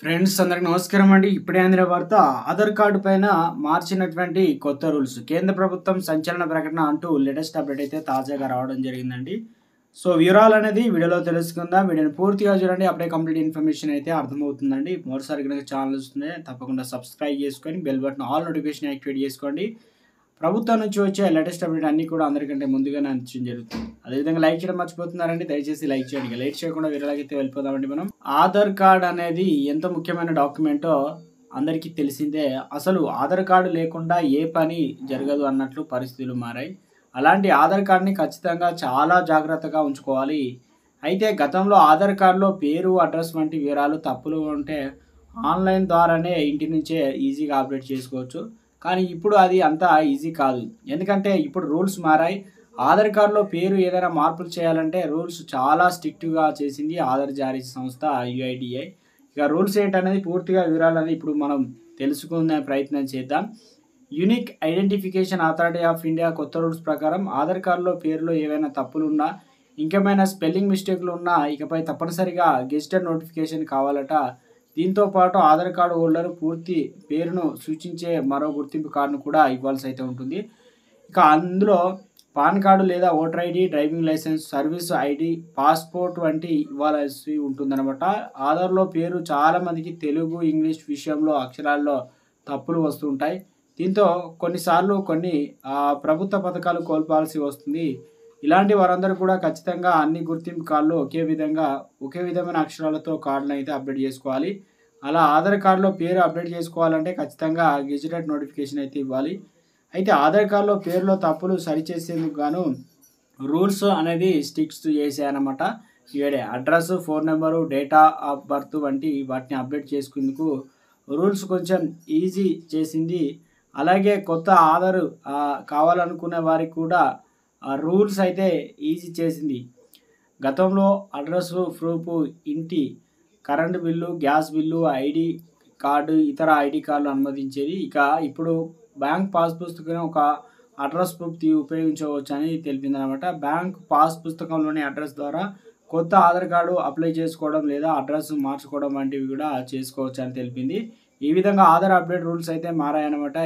Friends అందరికి నమస్కారం అండి. ఇప్పుడే అందిన వార్త ఆధార్ కార్డు పైన మార్చినటువంటి కొత్త రూల్స్. కేంద్ర ప్రభుత్వం సంచలన ప్రకటన అంటూ లేటెస్ట్ అప్డేట్ అయితే తాజాగా రావడం జరిగిందండి. సో వివరాలు అనేది వీడియోలో తెలుసుకుందాం. వీడియోని పూర్తిగా చూడండి. అప్పుడే కంప్లీట్ ఇన్ఫర్మేషన్ అయితే అర్థమవుతుందండి. మరోసారి కనుక ఛానల్ వస్తుంది తప్పకుండా సబ్స్క్రైబ్ చేసుకొని bell button all notification activate చేసుకోండి. ప్రభుత్వం నుంచి వచ్చే లేటెస్ట్ అప్డేట్ అన్నీ కూడా అందరికంటే ముందుగానే అందించడం జరుగుతుంది. అదేవిధంగా లైక్ చేయడం మర్చిపోతున్నారండి. దయచేసి లైక్ చేయండి. లేట్ చేయకుండా వీరలాగైతే వెళ్ళిపోదామండి మనం. ఆధార్ కార్డ్ అనేది ఎంత ముఖ్యమైన డాక్యుమెంటో అందరికీ తెలిసిందే. అసలు ఆధార్ కార్డు లేకుండా ఏ పని జరగదు అన్నట్లు పరిస్థితులు మారాయి. అలాంటి ఆధార్ కార్డ్ని ఖచ్చితంగా చాలా జాగ్రత్తగా ఉంచుకోవాలి. అయితే గతంలో ఆధార్ కార్డులో పేరు, అడ్రస్ వంటి వివరాలు తప్పులు ఉంటే ఆన్లైన్ ద్వారానే ఇంటి నుంచే ఈజీగా అప్డేట్ చేసుకోవచ్చు. కానీ ఇప్పుడు అది అంత ఈజీ కాదు. ఎందుకంటే ఇప్పుడు రూల్స్ మారాయి. ఆధార్ కార్డులో పేరు ఏదైనా మార్పులు చేయాలంటే రూల్స్ చాలా స్ట్రిక్ట్గా చేసింది ఆధార్ జారీ సంస్థ యుఐడిఐ. ఇక రూల్స్ ఏంటనేది పూర్తిగా వివరాలు అనేది ఇప్పుడు మనం తెలుసుకునే ప్రయత్నం చేద్దాం. Unique identification authority of India కొత్త రూల్స్ ప్రకారం ఆధార్ కార్డులో పేరులో ఏవైనా తప్పులు ఉన్నా, ఇంకేమైనా స్పెల్లింగ్ మిస్టేక్లు ఉన్నా ఇకపై తప్పనిసరిగా గెజిటెడ్ నోటిఫికేషన్ కావాలట. దీంతో పాటు ఆధార్ కార్డు హోల్డర్ పూర్తి పేరును సూచించే మరో గుర్తింపు కార్డును కూడా ఇవ్వాల్సి అయితే ఉంటుంది. ఇక అందులో పాన్ కార్డు లేదా voter ID, driving licence, service ID, passport వంటి ఇవ్వాల్సి ఉంటుందన్నమాట. ఆధార్లో పేరు చాలామందికి తెలుగు, ఇంగ్లీష్ విషయంలో అక్షరాల్లో తప్పులు వస్తుంటాయి. దీంతో కొన్నిసార్లు కొన్ని ప్రభుత్వ పథకాలు కోల్పోవాల్సి వస్తుంది. ఇలాంటి వారందరూ కూడా ఖచ్చితంగా అన్ని గుర్తింపు కార్డులు ఒకే విధమైన అక్షరాలతో కార్డులను అయితే అప్డేట్ చేసుకోవాలి. అలా ఆధార్ కార్డులో పేరు అప్డేట్ చేసుకోవాలంటే ఖచ్చితంగా గెజిటెడ్ నోటిఫికేషన్ అయితే ఇవ్వాలి. అయితే ఆధార్ కార్డులో పేరులో తప్పులు సరిచేసేందుకు గాను రూల్స్ అనేది స్టిక్స్ చేశాయన్నమాట. ఇవే address, phone number, data of birth వంటి వాటిని అప్డేట్ చేసుకునేందుకు రూల్స్ కొంచెం ఈజీ చేసింది. అలాగే కొత్త ఆధార్ కావాలనుకునే వారికి కూడా రూల్స్ అయితే ఈజీ చేసింది. గతంలో అడ్రస్ ప్రూఫ్, ఇంటి current bill, gas bill, ID card, ఇతర ఐడి కార్డులు అనుమతించేది. ఇక ఇప్పుడు బ్యాంక్ పాస్ పుస్తకం ఒక అడ్రస్ ప్రూఫ్ ఉపయోగించవచ్చు అని తెలిపింది అనమాట. బ్యాంక్ పాస్ పుస్తకంలోని అడ్రస్ ద్వారా కొత్త ఆధార్ కార్డు అప్లై చేసుకోవడం లేదా అడ్రస్ మార్చుకోవడం వంటివి కూడా చేసుకోవచ్చు అని తెలిపింది. ఈ విధంగా ఆధార్ అప్డేట్ రూల్స్ అయితే మారాయన్నమాట.